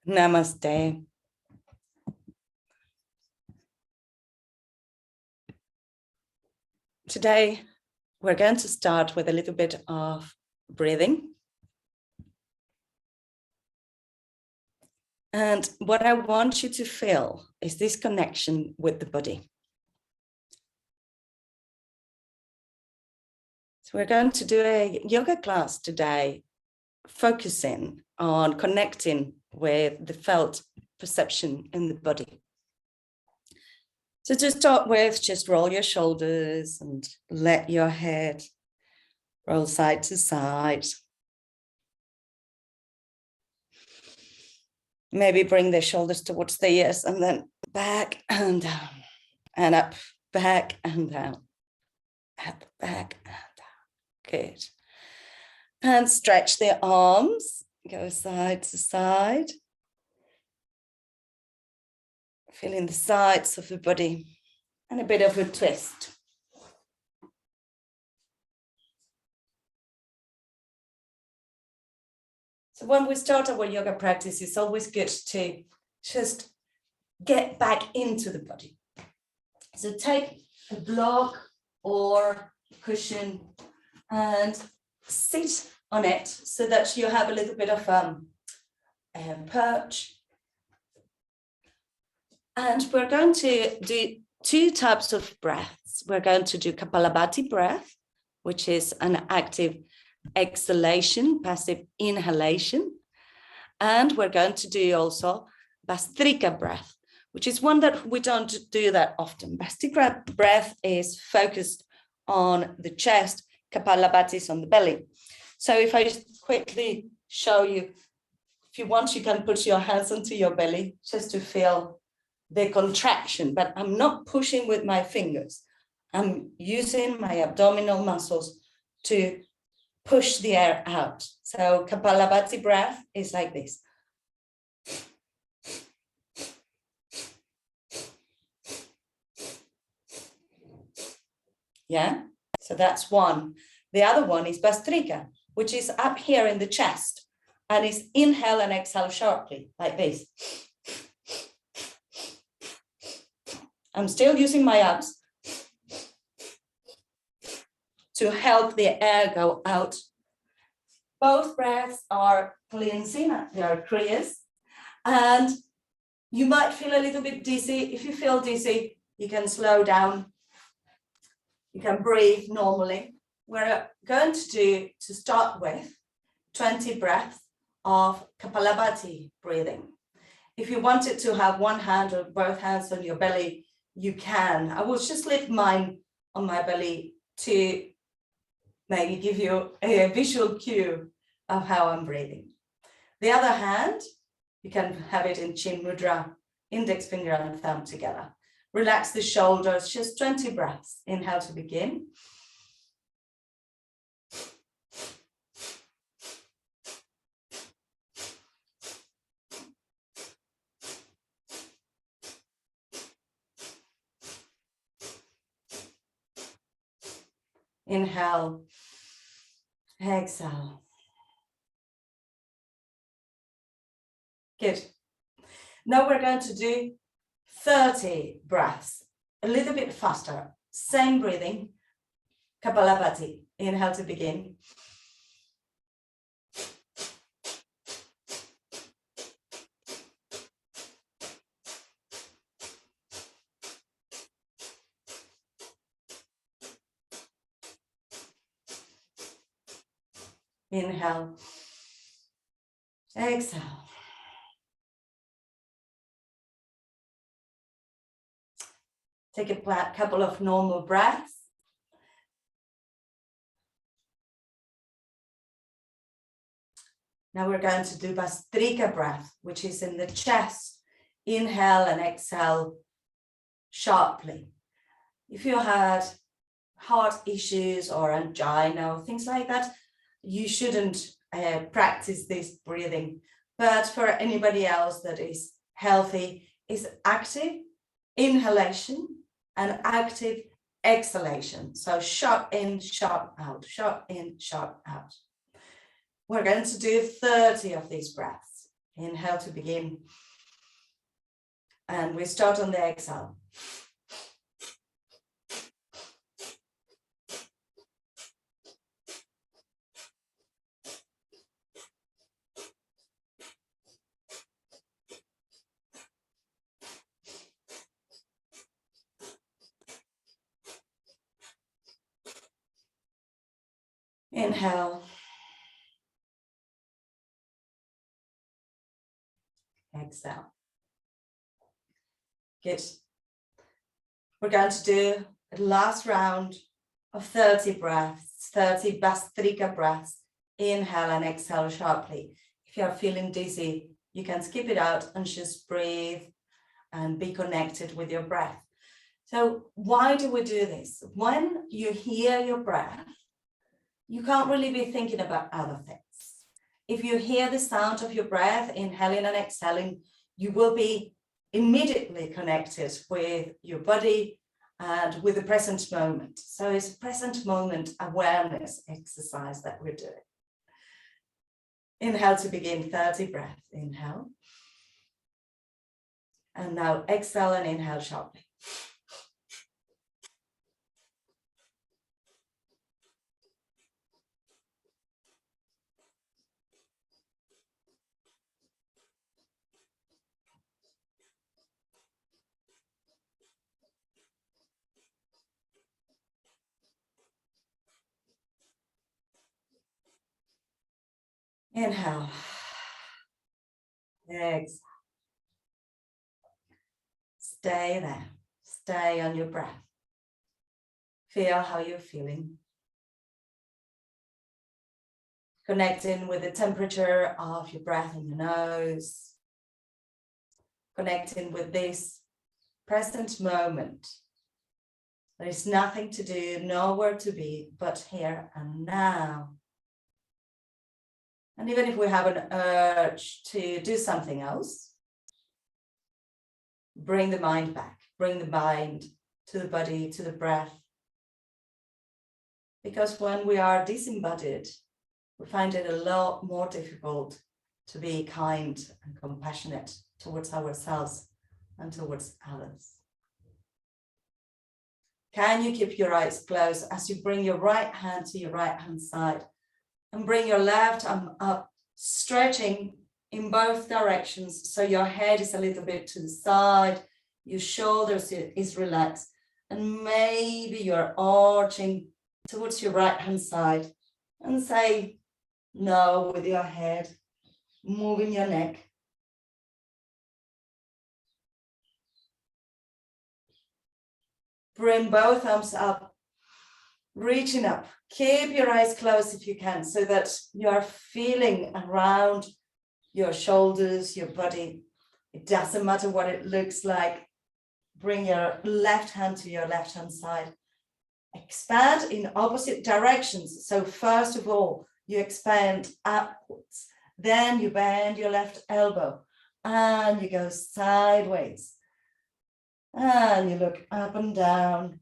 Namaste. Today, we're going to start with a little bit of breathing. And what I want you to feel is this connection with the body. So we're going to do a yoga class today, focusing on connecting with the felt perception in the body. So to start with, just roll your shoulders and let your head roll side to side. Maybe bring the shoulders towards the ears and then back and down and up, back and down, up, back and down. Good. And stretch the arms, go side to side. Feeling the sides of the body and a bit of a twist. So when we start our yoga practice, it's always good to just get back into the body. So take a block or cushion and sit on it so that you have a little bit of perch. And we're going to do two types of breaths. We're going to do Kapalabhati breath, which is an active exhalation, passive inhalation. And we're going to do also Bhastrika breath, which is one that we don't do that often. Bhastrika breath is focused on the chest, Kapalabhati is on the belly. So if I just quickly show you, if you want, you can put your hands onto your belly just to feel the contraction, but I'm not pushing with my fingers. I'm using my abdominal muscles to push the air out. So Kapalabhati breath is like this. Yeah, so that's one. The other one is Bhastrika, which is up here in the chest, and is inhale and exhale sharply, like this. I'm still using my abs to help the air go out. Both breaths are cleansing, they are kriyas, and you might feel a little bit dizzy. If you feel dizzy, you can slow down. You can breathe normally. We're going to do, to start with, 20 breaths of Kapalabhati breathing. If you wanted to have one hand or both hands on your belly, you can. I will just lift mine on my belly to maybe give you a visual cue of how I'm breathing. The other hand, you can have it in chin mudra, index finger and thumb together. Relax the shoulders, just 20 breaths. Inhale to begin. Inhale, exhale. Good. Now we're going to do 30 breaths, a little bit faster. Same breathing. Kapalabhati. Inhale to begin. Inhale, exhale. Take a couple of normal breaths. Now we're going to do Bhastrika breath, which is in the chest. Inhale and exhale sharply. If you had heart issues or angina or things like that, you shouldn't practice this breathing. But for anybody else that is healthy, is active inhalation and active exhalation. So sharp in, sharp out, sharp in, sharp out. We're going to do 30 of these breaths. Inhale to begin. And we start on the exhale. Inhale. Exhale. Good. We're going to do a last round of 30 breaths, 30 Bastrika breaths. Inhale and exhale sharply. If you're feeling dizzy, you can skip it out and just breathe and be connected with your breath. So why do we do this? When you hear your breath, you can't really be thinking about other things. If you hear the sound of your breath, inhaling and exhaling, you will be immediately connected with your body and with the present moment. So it's a present moment awareness exercise that we're doing. Inhale to begin, 30 breaths. Inhale. And now exhale and inhale sharply. Inhale. Exhale. Stay there. Stay on your breath. Feel how you're feeling. Connecting with the temperature of your breath in your nose. Connecting with this present moment. There is nothing to do, nowhere to be, but here and now. And even if we have an urge to do something else, bring the mind back, bring the mind to the body, to the breath. Because when we are disembodied, we find it a lot more difficult to be kind and compassionate towards ourselves and towards others. Can you keep your eyes closed as you bring your right hand to your right hand side and bring your left arm up, stretching in both directions so your head is a little bit to the side, your shoulders is relaxed, and maybe you're arching towards your right hand side and say no with your head, moving your neck. Bring both arms up, reaching up. Keep your eyes closed if you can, so that you are feeling around your shoulders, your body. It doesn't matter what it looks like. Bring your left hand to your left hand side. Expand in opposite directions. So first of all, you expand upwards. Then you bend your left elbow and you go sideways. And you look up and down.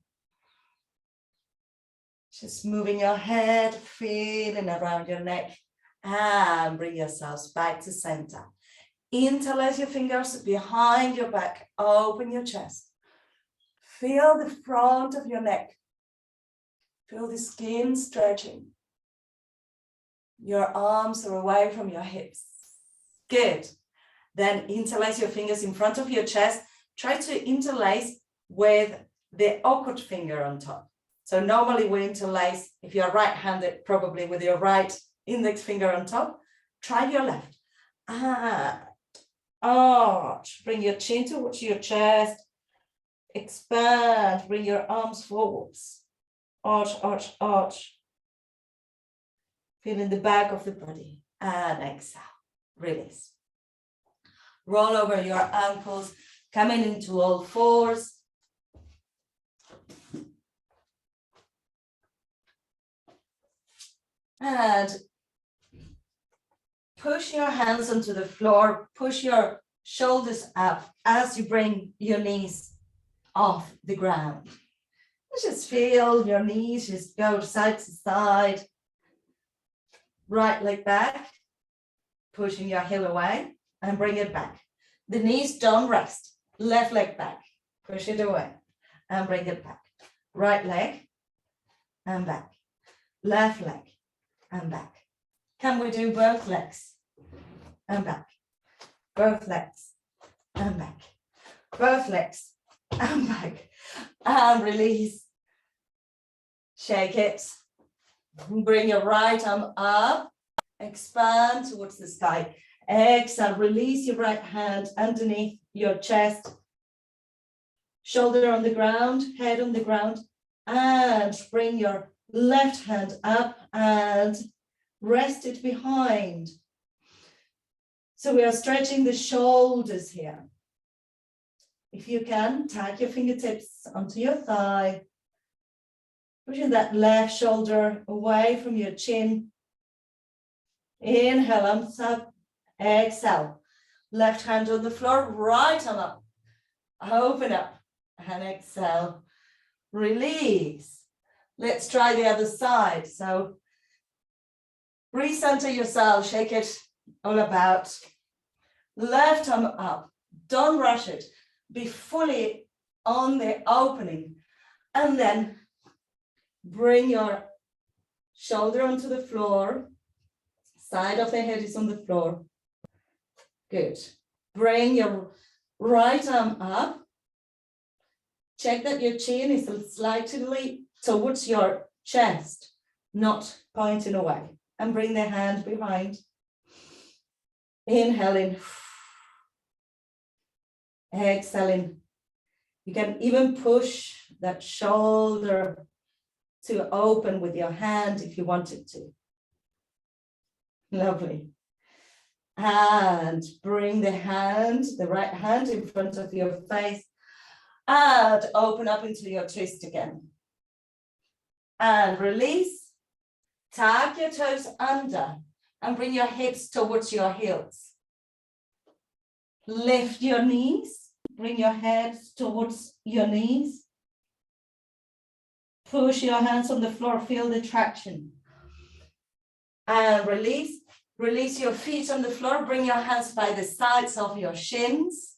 Just moving your head, feeling around your neck, and bring yourselves back to center. Interlace your fingers behind your back, open your chest. Feel the front of your neck. Feel the skin stretching. Your arms are away from your hips. Good. Then interlace your fingers in front of your chest. Try to interlace with the awkward finger on top. So normally we interlace, if you're right-handed, probably with your right index finger on top. Try your left. And arch. Bring your chin towards your chest. Expand. Bring your arms forwards. Arch, arch, arch. Feeling the back of the body. And exhale. Release. Roll over your ankles. Coming into all fours. And push your hands onto the floor, push your shoulders up as you bring your knees off the ground. Just feel your knees just go side to side, right leg back, pushing your heel away, and bring it back. The knees don't rest. Left leg back, push it away and bring it back. Right leg and back. Left leg and back. Can we do both legs and back? Both legs and back. Both legs and back. And release. Shake it. Bring your right arm up. Expand towards the sky. Exhale, release your right hand underneath your chest. Shoulder on the ground, head on the ground. And bring your left hand up and rest it behind. So we are stretching the shoulders here. If you can, tag your fingertips onto your thigh. Pushing that left shoulder away from your chin. Inhale, arms up. Exhale. Left hand on the floor, right arm up. Open up and exhale. Release. Let's try the other side. So recenter yourself, shake it all about. Left arm up. Don't rush it. Be fully on the opening. And then bring your shoulder onto the floor. Side of the head is on the floor. Good. Bring your right arm up. Check that your chin is slightly towards your chest, not pointing away. And bring the hand behind. Inhale in. Exhale in. You can even push that shoulder to open with your hand if you wanted to. Lovely. And bring the hand, the right hand in front of your face and open up into your twist again. And release. Tag your toes under and bring your hips towards your heels. Lift your knees. Bring your head towards your knees. Push your hands on the floor. Feel the traction. And release. Release your feet on the floor. Bring your hands by the sides of your shins.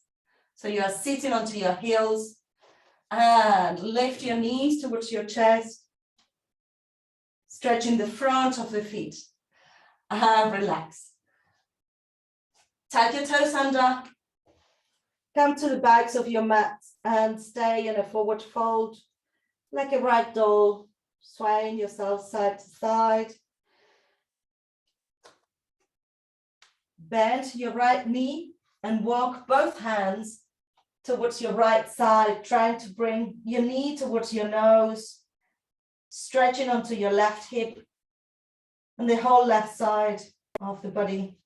So you are sitting onto your heels. And lift your knees towards your chest. Stretching the front of the feet. And relax. Tuck your toes under. Come to the backs of your mats and stay in a forward fold. Like a rag doll. Swaying yourself side to side. Bend your right knee and walk both hands towards your right side, trying to bring your knee towards your nose, stretching onto your left hip and the whole left side of the body.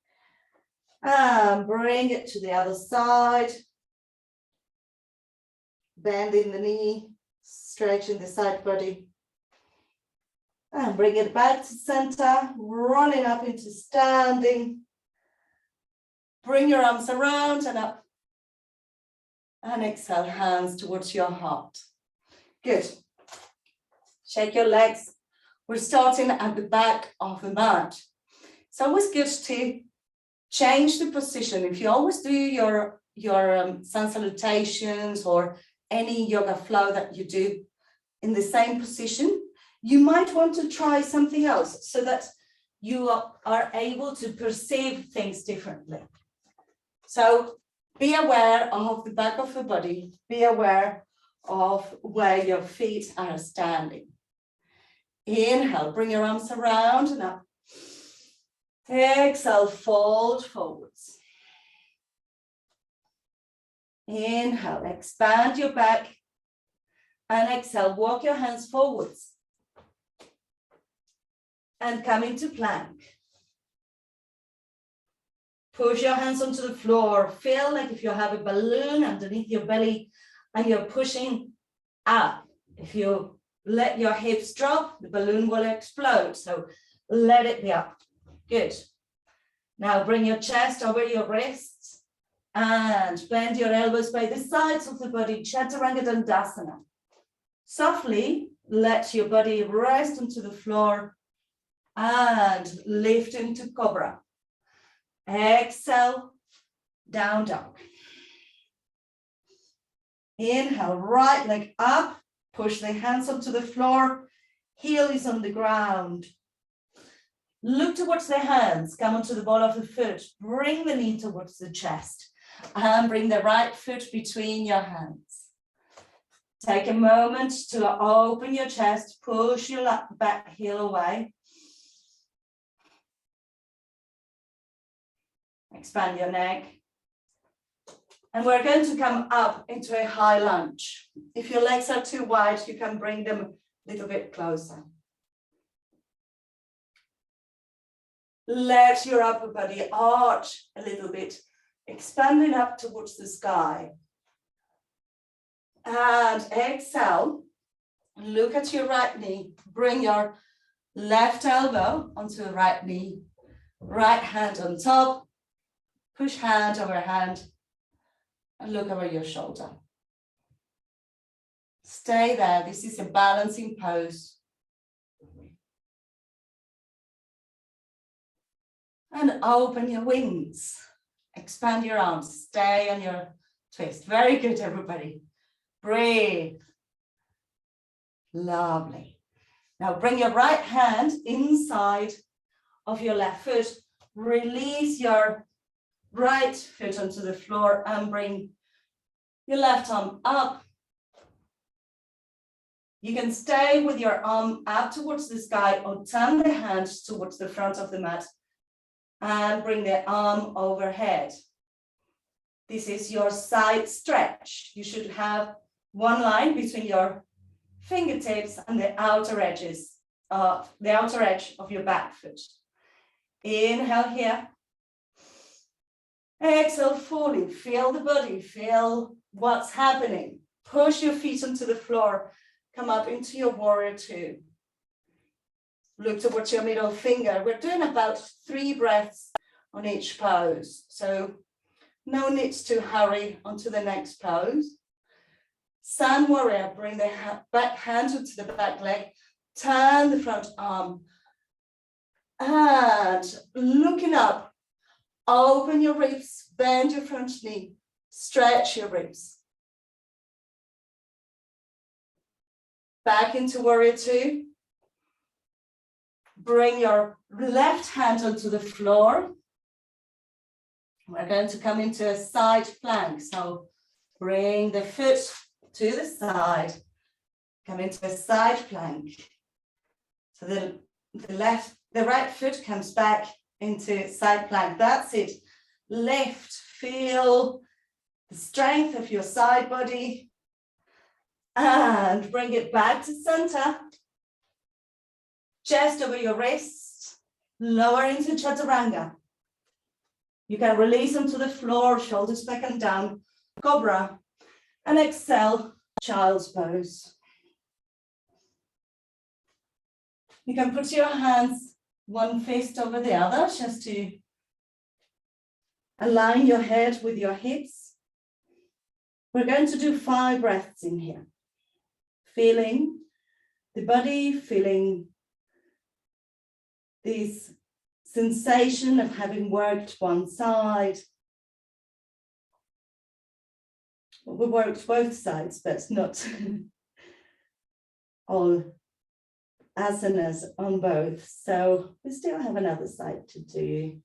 And bring it to the other side. Bending the knee, stretching the side body. And bring it back to center, running up into standing. Bring your arms around and up. And exhale, hands towards your heart. Good. Shake your legs. We're starting at the back of the mat. It's always good to change the position. If you always do your sun salutations or any yoga flow that you do in the same position, you might want to try something else so that you are able to perceive things differently. So be aware of the back of the body. Be aware of where your feet are standing. Inhale, bring your arms around and up. Exhale, fold forwards. Inhale, expand your back. And exhale, walk your hands forwards. And come into plank. Push your hands onto the floor. Feel like if you have a balloon underneath your belly and you're pushing up. If you let your hips drop, the balloon will explode. So let it be up. Good. Now bring your chest over your wrists and bend your elbows by the sides of the body. Chaturanga Dandasana. Softly let your body rest onto the floor and lift into Cobra. Exhale, down dog. Inhale, right leg up, push the hands onto the floor, heel is on the ground. Look towards the hands, come onto the ball of the foot, bring the knee towards the chest, and bring the right foot between your hands. Take a moment to open your chest, push your back heel away. Expand your neck. And we're going to come up into a high lunge. If your legs are too wide, you can bring them a little bit closer. Let your upper body arch a little bit, expanding up towards the sky. And exhale, look at your right knee, bring your left elbow onto the right knee, right hand on top, push hand over hand, and look over your shoulder. Stay there, this is a balancing pose. And open your wings, expand your arms, stay on your twist. Very good, everybody. Breathe. Lovely. Now bring your right hand inside of your left foot. Release your right foot onto the floor and bring your left arm up. You can stay with your arm up towards the sky or turn the hand towards the front of the mat and bring the arm overhead. This is your side stretch. You should have one line between your fingertips and the outer edge of your back foot. Inhale here. Exhale fully. Feel the body. Feel what's happening. Push your feet onto the floor. Come up into your warrior two. Look towards your middle finger. We're doing about 3 breaths on each pose. So no need to hurry onto the next pose. Sun warrior, bring the back hand onto the back leg, turn the front arm, and looking up, open your ribs, bend your front knee, stretch your ribs. Back into warrior two. Bring your left hand onto the floor. We're going to come into a side plank. So bring the foot to the side, come into a side plank. So the right foot comes back into side plank. That's it. Lift, feel the strength of your side body and bring it back to center. Chest over your wrists, lower into chaturanga. You can release them to the floor, shoulders back and down, cobra. And exhale, child's pose. You can put your hands one fist over the other just to align your head with your hips. We're going to do 5 breaths in here. Feeling the body, feeling this sensation of having worked one side. We worked both sides, but not all asanas on both. So we still have another side to do.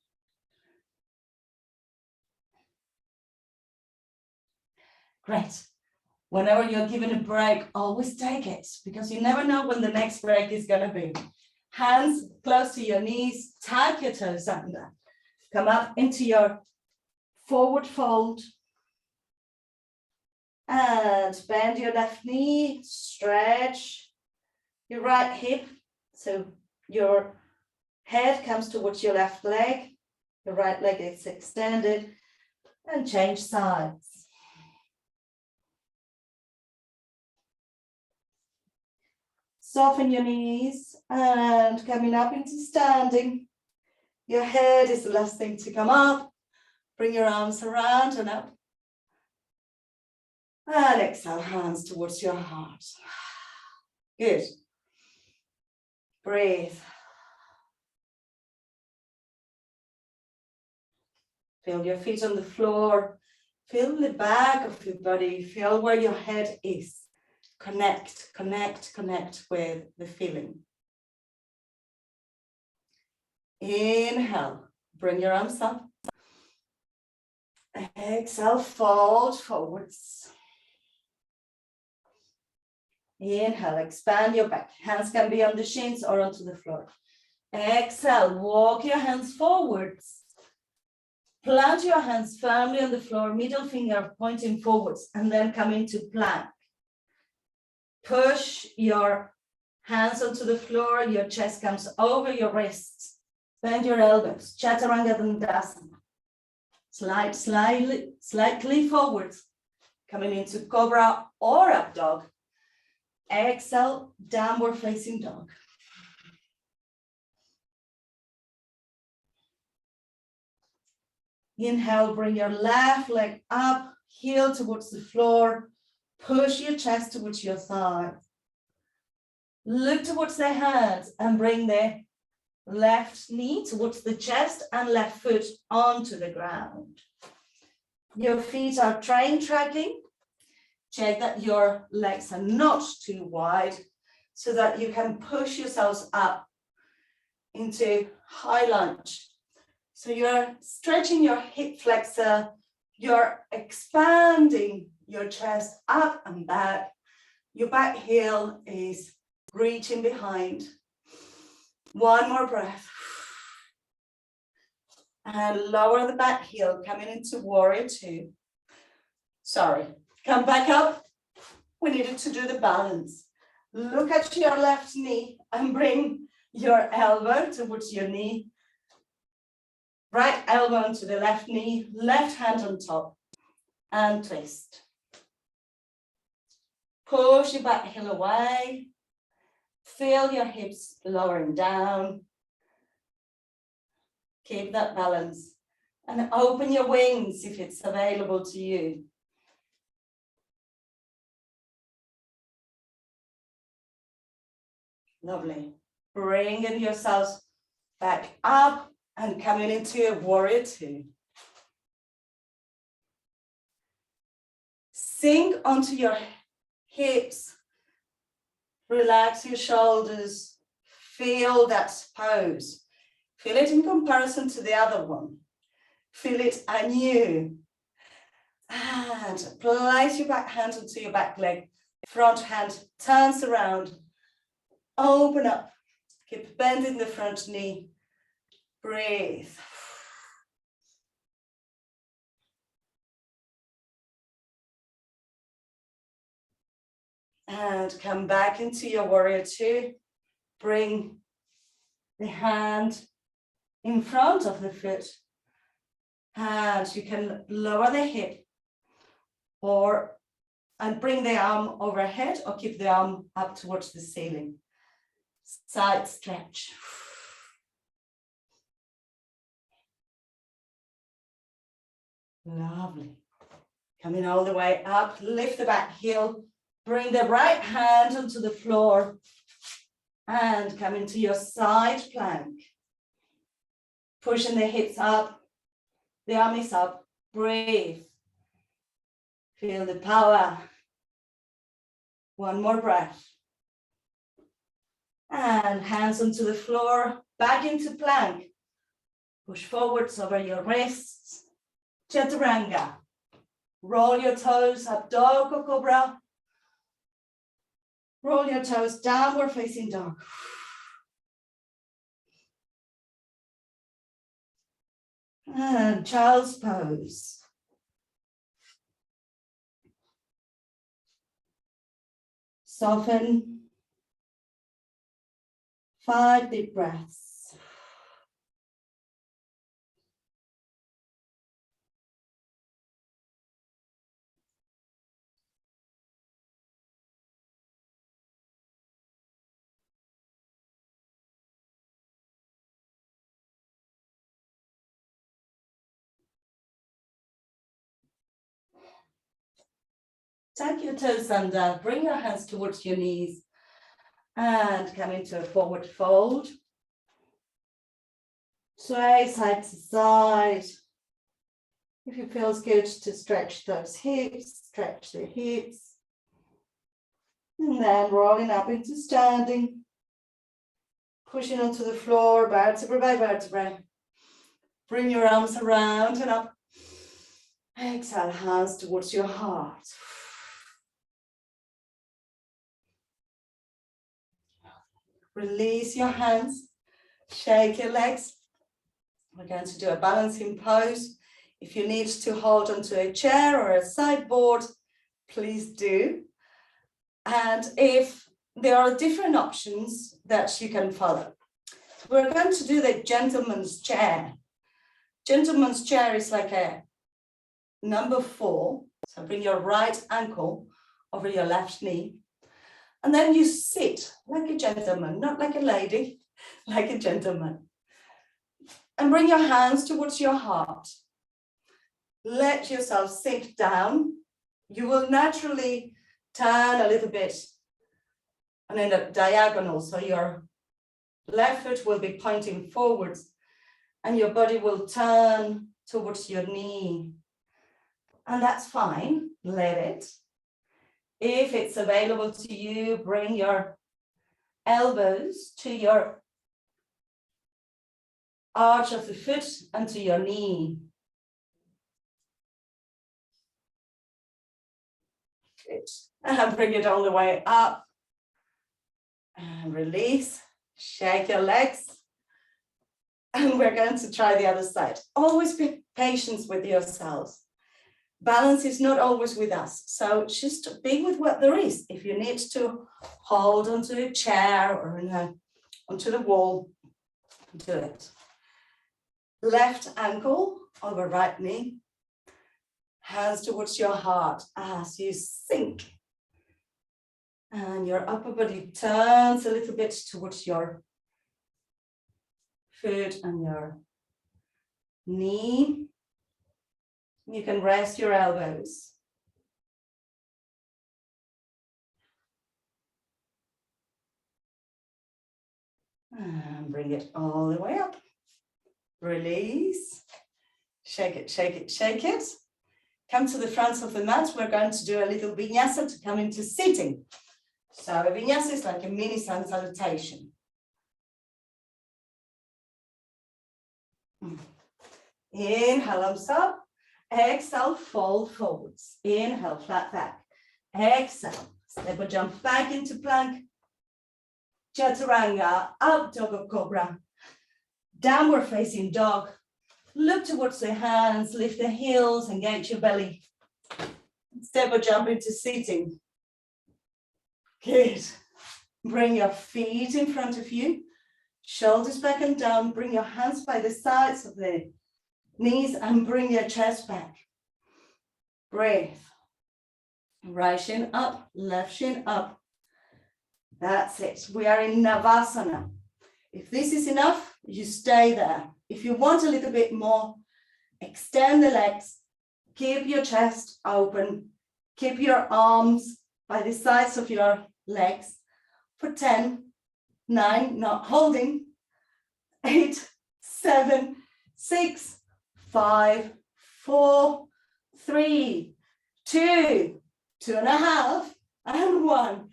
Great. Whenever you're given a break, always take it, because you never know when the next break is going to be. Hands close to your knees, tuck your toes under. Come up into your forward fold. And bend your left knee, stretch your right hip. So your head comes towards your left leg. Your right leg is extended. And change sides. Soften your knees and coming up into standing. Your head is the last thing to come up. Bring your arms around and up. And exhale, hands towards your heart. Good. Breathe. Feel your feet on the floor. Feel the back of your body. Feel where your head is. Connect, connect, connect with the feeling. Inhale, bring your arms up. Exhale, fold forwards. Inhale, expand your back. Hands can be on the shins or onto the floor. Exhale, walk your hands forwards. Plant your hands firmly on the floor, middle finger pointing forwards, and then come into plank. Push your hands onto the floor, your chest comes over your wrists. Bend your elbows, Chaturanga Dandasana. Slide slightly forwards, coming into Cobra or Up Dog. Exhale, Downward Facing Dog. Inhale, bring your left leg up, heel towards the floor. Push your chest towards your thigh. Look towards the hands and bring the left knee towards the chest and left foot onto the ground. Your feet are train tracking. Check that your legs are not too wide so that you can push yourselves up into high lunge. So you're stretching your hip flexor, you're expanding your chest up and back. Your back heel is reaching behind. One more breath. And lower the back heel, coming into Warrior Two. Sorry, come back up. We needed to do the balance. Look at your left knee and bring your elbow towards your knee. Right elbow onto the left knee, left hand on top, and twist. Push your back heel away. Feel your hips lowering down. Keep that balance. And open your wings if it's available to you. Lovely. Bringing yourselves back up and coming into a Warrior Two. Sink onto your hips. Relax your shoulders. Feel that pose. Feel it in comparison to the other one. Feel it anew. And place your back hand onto your back leg. Front hand turns around. Open up. Keep bending the front knee. Breathe. And come back into your Warrior Two. Bring the hand in front of the foot. And you can lower the hip and bring the arm overhead or keep the arm up towards the ceiling. Side stretch. Lovely. Coming all the way up, lift the back heel, bring the right hand onto the floor and come into your side plank. Pushing the hips up, the arm is up, breathe. Feel the power. One more breath. And hands onto the floor, back into plank. Push forwards over your wrists. Chaturanga. Roll your toes up, dog or cobra. Roll your toes, downward facing dog. And child's pose. Soften. 5 deep breaths. Tuck your toes under, bring your hands towards your knees and come into a forward fold. Sway side to side. If it feels good to stretch those hips, stretch the hips. And then rolling up into standing. Pushing onto the floor, vertebra by vertebra. Bring your arms around and up. Exhale, hands towards your heart. Release your hands. Shake your legs. We're going to do a balancing pose. If you need to hold onto a chair or a sideboard, please do. And if there are different options that you can follow. We're going to do the gentleman's chair. Gentleman's chair is like a number 4. So bring your right ankle over your left knee. And then you sit like a gentleman, not like a lady, like a gentleman. And bring your hands towards your heart. Let yourself sink down. You will naturally turn a little bit and in a diagonal. So your left foot will be pointing forwards and your body will turn towards your knee. And that's fine. Let it. If it's available to you, bring your elbows to your arch of the foot and to your knee. Good. And bring it all the way up. And release. Shake your legs. And we're going to try the other side. Always be patient with yourselves. Balance is not always with us. So just be with what there is. If you need to hold onto a chair or onto the wall, do it. Left ankle over right knee. Hands towards your heart as you sink. And your upper body turns a little bit towards your foot and your knee. You can rest your elbows. And bring it all the way up. Release. Shake it, shake it, shake it. Come to the front of the mat. We're going to do a little vinyasa to come into sitting. So a vinyasa is like a mini sun salutation. Inhale, arms up. Exhale, fold forwards. Inhale, flat back. Exhale, step or jump back into plank. Chaturanga, up dog or cobra. Downward facing dog. Look towards the hands, lift the heels, engage your belly. Step or jump into sitting. Good. Bring your feet in front of you. Shoulders back and down. Bring your hands by the sides of the knees and bring your chest back. Breathe. Right shin up, left shin up. That's it. We are in Navasana. If this is enough, you stay there. If you want a little bit more, extend the legs. Keep your chest open. Keep your arms by the sides of your legs for 10, 9, not holding, 8, 7, 6, 5, 4, 3, 2, 2.5, and 1.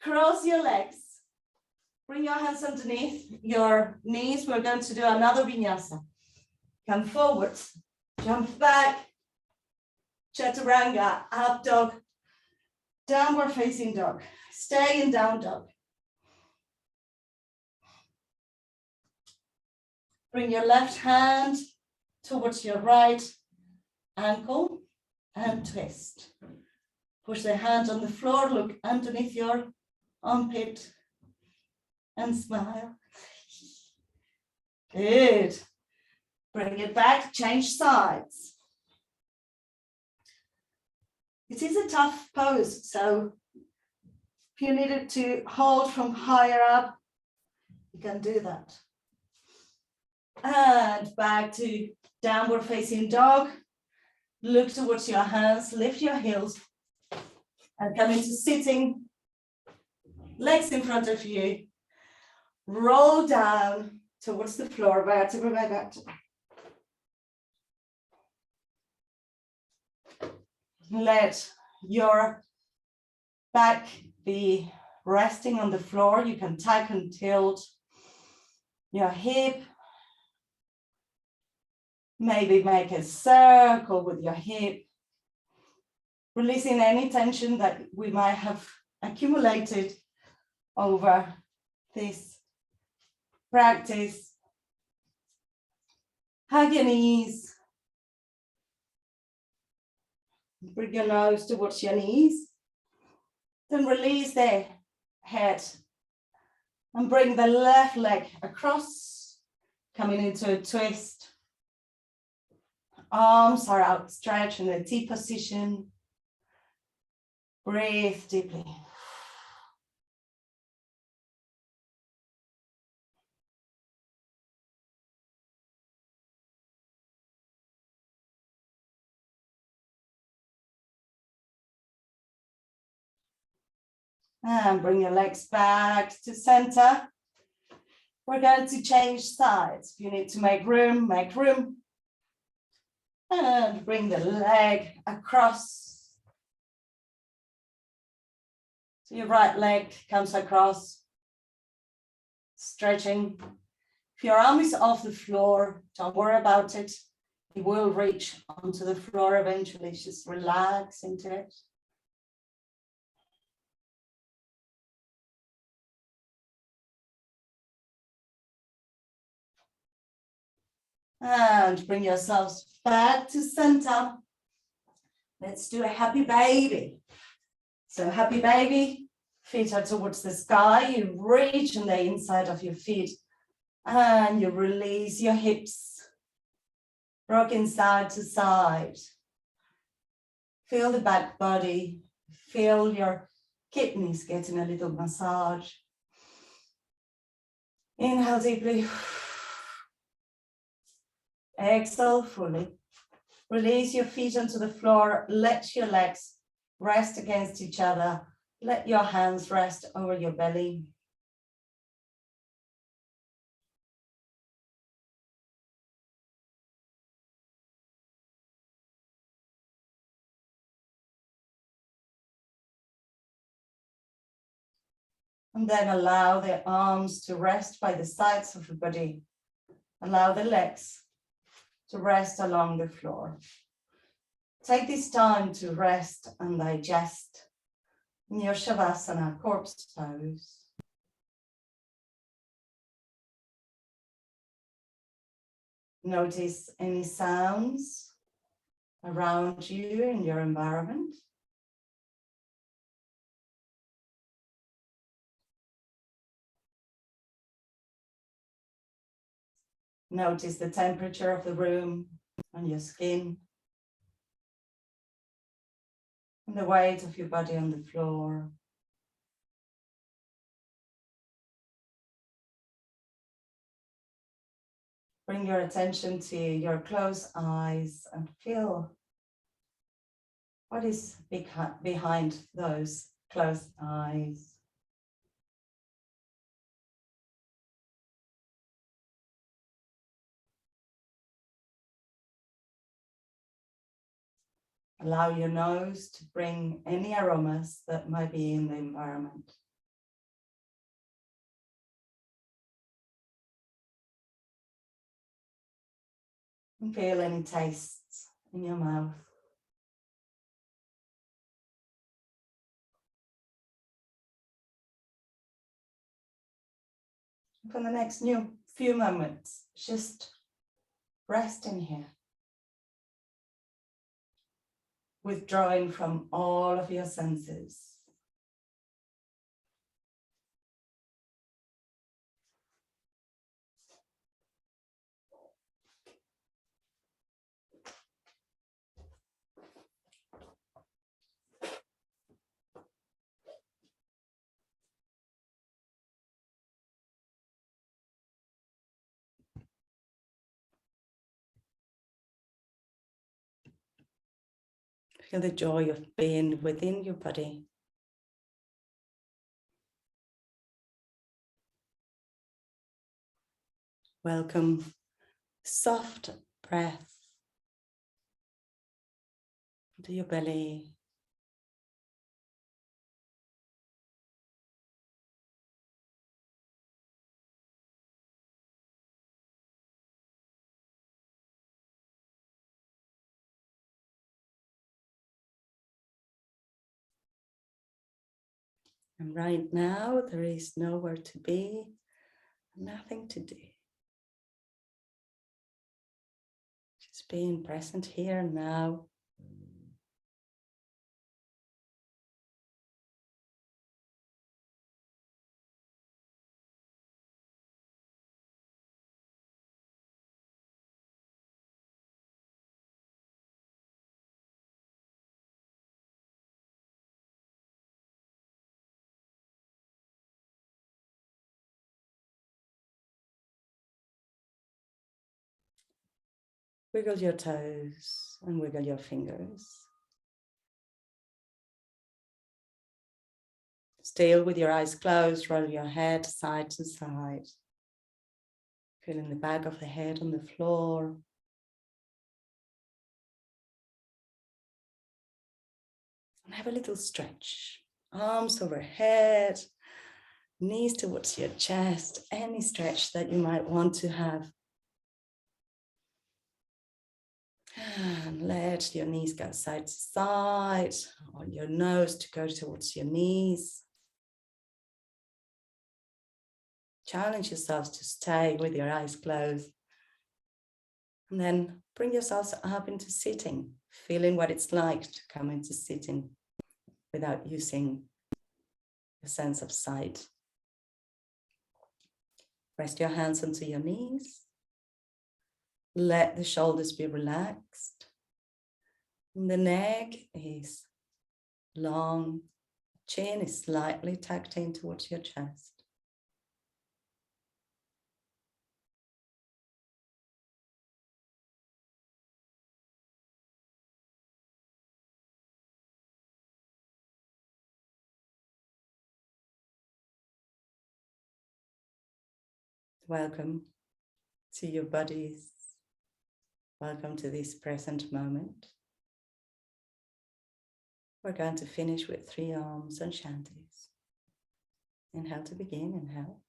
Cross your legs. Bring your hands underneath your knees. We're going to do another vinyasa. Come forward, jump back, chaturanga, up dog, downward facing dog. Stay in down dog. Bring your left hand towards your right ankle and twist. Push the hand on the floor, look underneath your armpit and smile. Good. Bring it back, change sides. It is a tough pose, so if you needed to hold from higher up, you can do that. And back to downward facing dog. Look towards your hands, lift your heels, and come into sitting. Legs in front of you. Roll down towards the floor, vertebra by vertebra. Let your back be resting on the floor. You can tuck and tilt your hip. Maybe make a circle with your hip, releasing any tension that we might have accumulated over this practice. Hug your knees. Bring your nose towards your knees. Then release the head and bring the left leg across, coming into a twist. Arms are outstretched in a T position. Breathe deeply. And bring your legs back to center. We're going to change sides. If you need to make room, make room. And bring the leg across. So your right leg comes across, stretching. If your arm is off the floor, don't worry about it. It will reach onto the floor eventually. Just relax into it. And bring yourselves back to center. Let's do a happy baby. So happy baby, feet are towards the sky. You reach on the inside of your feet and you release your hips, rocking side to side. Feel the back body, feel your kidneys getting a little massage. Inhale deeply. Exhale fully. Release your feet onto the floor. Let your legs rest against each other. Let your hands rest over your belly. And then allow the arms to rest by the sides of the body. Allow the legs to rest along the floor. Take this time to rest and digest in your Shavasana, corpse pose. Notice any sounds around you in your environment. Notice the temperature of the room on your skin. And the weight of your body on the floor. Bring your attention to your closed eyes and feel what is behind those closed eyes. Allow your nose to bring any aromas that might be in the environment. And feel any tastes in your mouth. For the next few moments, just rest in here. Withdrawing from all of your senses. Feel the joy of being within your body. Welcome soft breath. to your belly. And right now, there is nowhere to be, nothing to do. Just being present here and now. Wiggle your toes and wiggle your fingers. Still with your eyes closed, roll your head side to side. Feeling the back of the head on the floor. And have a little stretch. Arms overhead, knees towards your chest, any stretch that you might want to have. And let your knees go side to side, or your nose to go towards your knees. Challenge yourselves to stay with your eyes closed. And then bring yourselves up into sitting, feeling what it's like to come into sitting without using your sense of sight. Rest your hands onto your knees. Let the shoulders be relaxed. And the neck is long. Chin is slightly tucked in towards your chest. Welcome to your bodies. Welcome to this present moment. We're going to finish with 3 arms and shantis. Inhale to begin, inhale.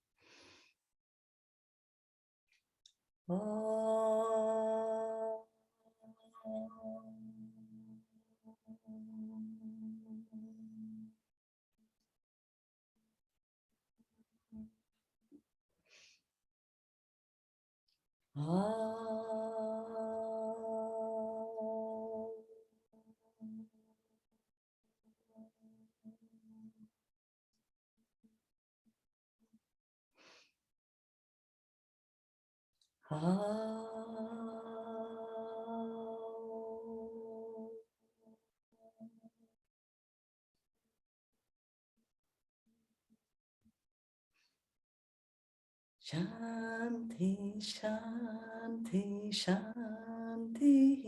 Shanti, Shanti, Shanti.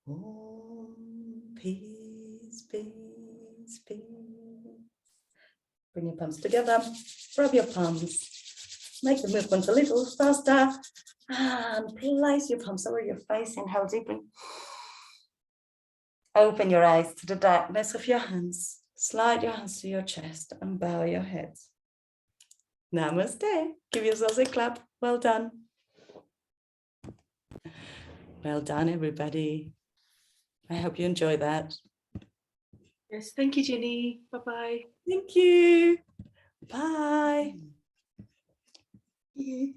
Om, peace, peace, peace. Bring your palms together, rub your palms, make the movement a little faster, and place your palms over your face. Inhale deeply. Open your eyes to the darkness of your hands. Slide your hands to your chest and bow your head. Namaste. Give yourselves a clap. Well done. Well done, everybody. I hope you enjoyed that. Yes, thank you, Geny. Bye-bye. Thank you. Bye. Yeah.